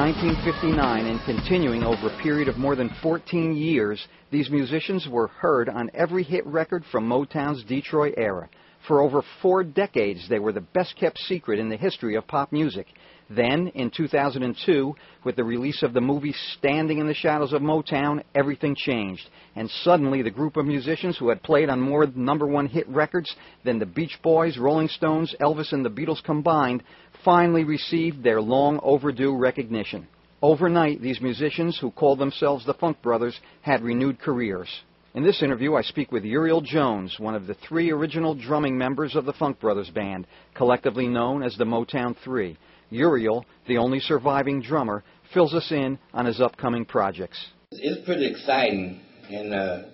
1959 and continuing over a period of more than 14 years, these musicians were heard on every hit record from Motown's Detroit era. For over 4 decades, they were the best-kept secret in the history of pop music. Then, in 2002, with the release of the movie Standing in the Shadows of Motown, everything changed. And suddenly, the group of musicians who had played on more #1 hit records than the Beach Boys, Rolling Stones, Elvis, and the Beatles combined, finally received their long-overdue recognition. Overnight, these musicians, who called themselves the Funk Brothers, had renewed careers. In this interview, I speak with Uriel Jones, one of the 3 original drumming members of the Funk Brothers band, collectively known as the Motown 3. Uriel, the only surviving drummer, fills us in on his upcoming projects. It's pretty exciting and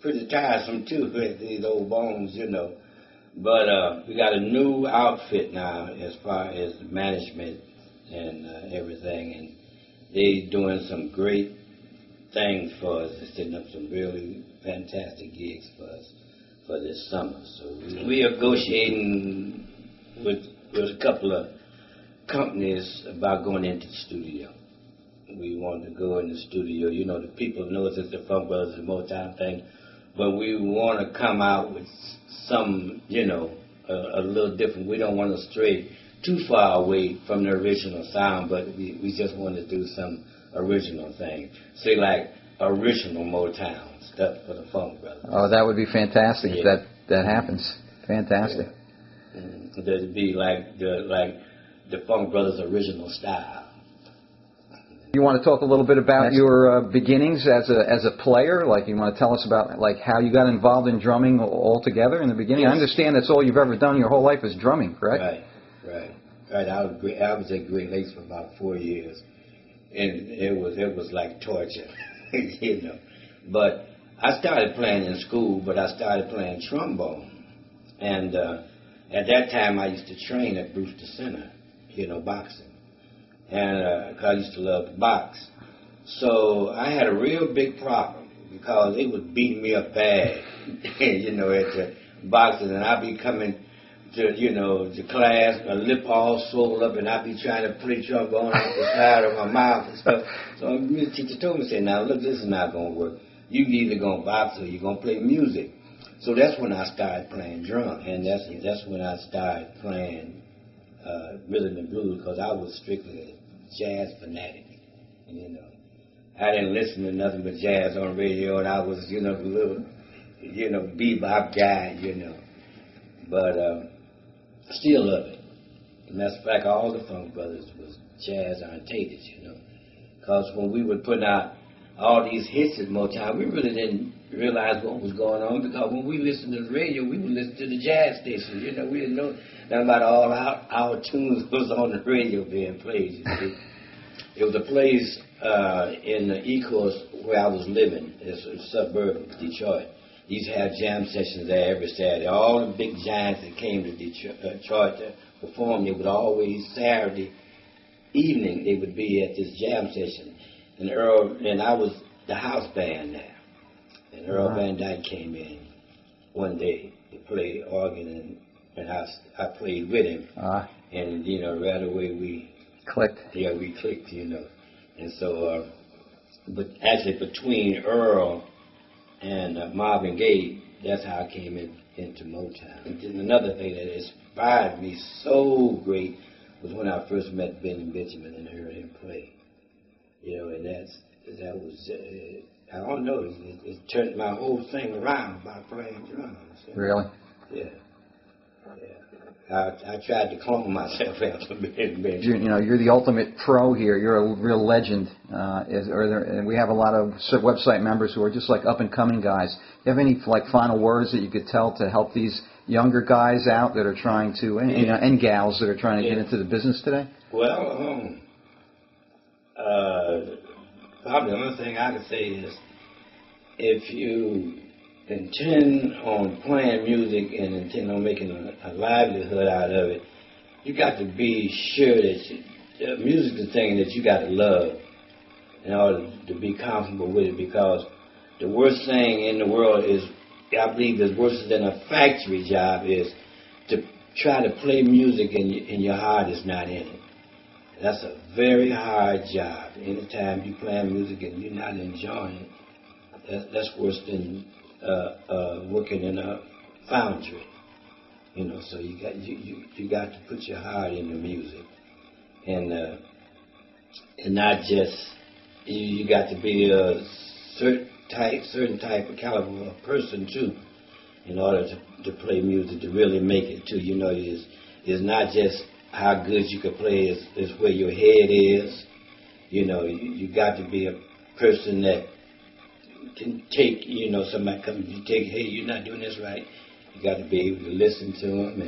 pretty tiresome, too, with these old bones, you know. But we got a new outfit now as far as management and everything, and they doing some great things for us. They're setting up some really fantastic gigs for us for this summer. So we are negotiating with a couple of companies about going into the studio. We want to go in the studio. You know, the people know us as the Funk Brothers and Motown thing, but we want to come out with some, you know, a little different. We don't want to stray too far away from the original sound, but we just want to do some original thing. Say like original Motown stuff for the Funk Brothers. Oh, that would be fantastic if that happens. Fantastic. Yeah. That'd be like the Funk Brothers original style. You want to talk a little bit about your beginnings as a player? Like, you want to tell us about like how you got involved in drumming altogether in the beginning? Yes. I understand that's all you've ever done your whole life is drumming, correct? Right. I was at Great Lakes for about 4 years, and it was like torture, you know. But I started playing in school, but I started playing trombone, and at that time I used to train at Brewster Center, you know, boxing. And 'cause I used to love to box. So I had a real big problem because they was beating me up bad, you know, at the boxing. And I'd be coming to, you know, to class, my lip all swollen up, and I'd be trying to play trombone out the side of my mouth and stuff. So the teacher told me, said, now, look, this is not going to work. You either going to box or you're going to play music. So that's when I started playing drum, and that's when I started playing rhythm and blues, because I was strictly a jazz fanatic, you know. I didn't listen to nothing but jazz on the radio, and I was, you know, a little, you know, bebop guy, you know. But still love it. And that's like all the Funk Brothers was jazz orientated, you know. Because when we were putting out all these hits at Motown, we really didn't realize what was going on, because when we listened to the radio, we would listen to the jazz station, you know. We didn't know nothing about all our tunes was on the radio being played, you see. It was a place in the East where I was living. It's a suburb of Detroit. They used to have jam sessions there every Saturday. All the big giants that came to Detroit to perform, they would always, Saturday evening, they would be at this jam session. And I was the house band there. And Earl Van Dyke came in one day to play organ, and I played with him. And, you know, right away we clicked. Yeah, we clicked, you know. And so, but actually between Earl and Marvin Gaye, that's how I came into Motown. And another thing that inspired me so great was when I first met Benny Benjamin and heard him play. You know, and that was, I don't know, it turned my whole thing around by playing drums. Really? Yeah. I tried to clone myself after Benny Benjamin. You know, you're the ultimate pro here. You're a real legend. And we have a lot of website members who are just like up-and-coming guys. Do you have any like final words that you could tell to help these younger guys out that are trying to, and gals that are trying to get into the business today? Well, probably the only thing I could say is, if you intend on playing music and intend on making a livelihood out of it, you got to be sure that music is a thing that you got to love in order to be comfortable with it, because the worst thing in the world is, I believe, is worse than a factory job, is to try to play music and your heart is not in it. That's a very hard job. Anytime you play music and you're not enjoying it, that's worse than working in a foundry. You know, so you got to put your heart in the music, and not just you got to be a certain type of caliber of person too, in order to play music, to really make it too. You know, it's not just how good you can play, it's where your head is. You know, you got to be a person that can take, you know, somebody comes and take, hey, you're not doing this right. You got to be able to listen to them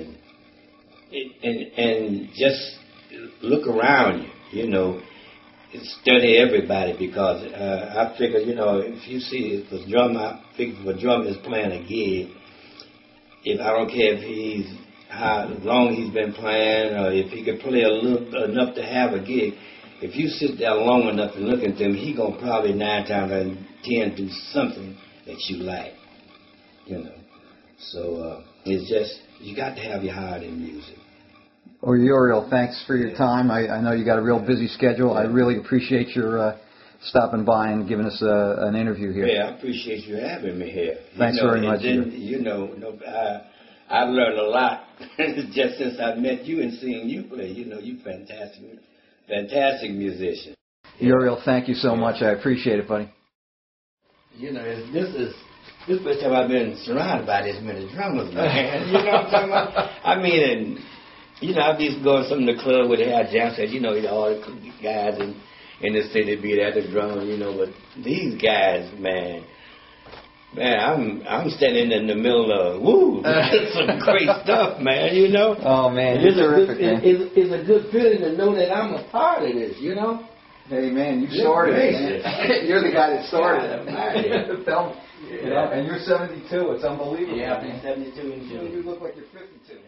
and just look around you, you know, study everybody, because I figure, you know, if you see the drummer, I figure if a drummer is playing a gig, if I don't care if how long he's been playing, or if he can play enough to have a gig, if you sit there long enough and look at him, he gonna probably 9 times out of 10 do something that you like, you know. So it's just, you got to have your heart in music. Well, Uriel, thanks for your time. I know you got a real busy schedule. I really appreciate your stopping by and giving us an interview here. Yeah, I appreciate you having me here. Thanks very much. You know, I've learned a lot just since I met you and seeing you play. You know, you fantastic musician. Uriel, thank you so much. I appreciate it, buddy. You know, this is the first time I've been surrounded by this many drummers, man. You know what I'm talking about? I mean, and, you know, I used to go to some of the club where they had jam sessions. You know, all the guys in the city be at the drum, you know, but these guys, man, I'm standing in the middle of, that's some great stuff, man, you know. Oh, man, you're terrific, man. It's a good feeling to know that I'm a part of this, you know. Hey, man, you started it, man. You're the guy that started it. Tell me. You know, and you're 72. It's unbelievable. Yeah, I'm 72 in June. You look like you're 52.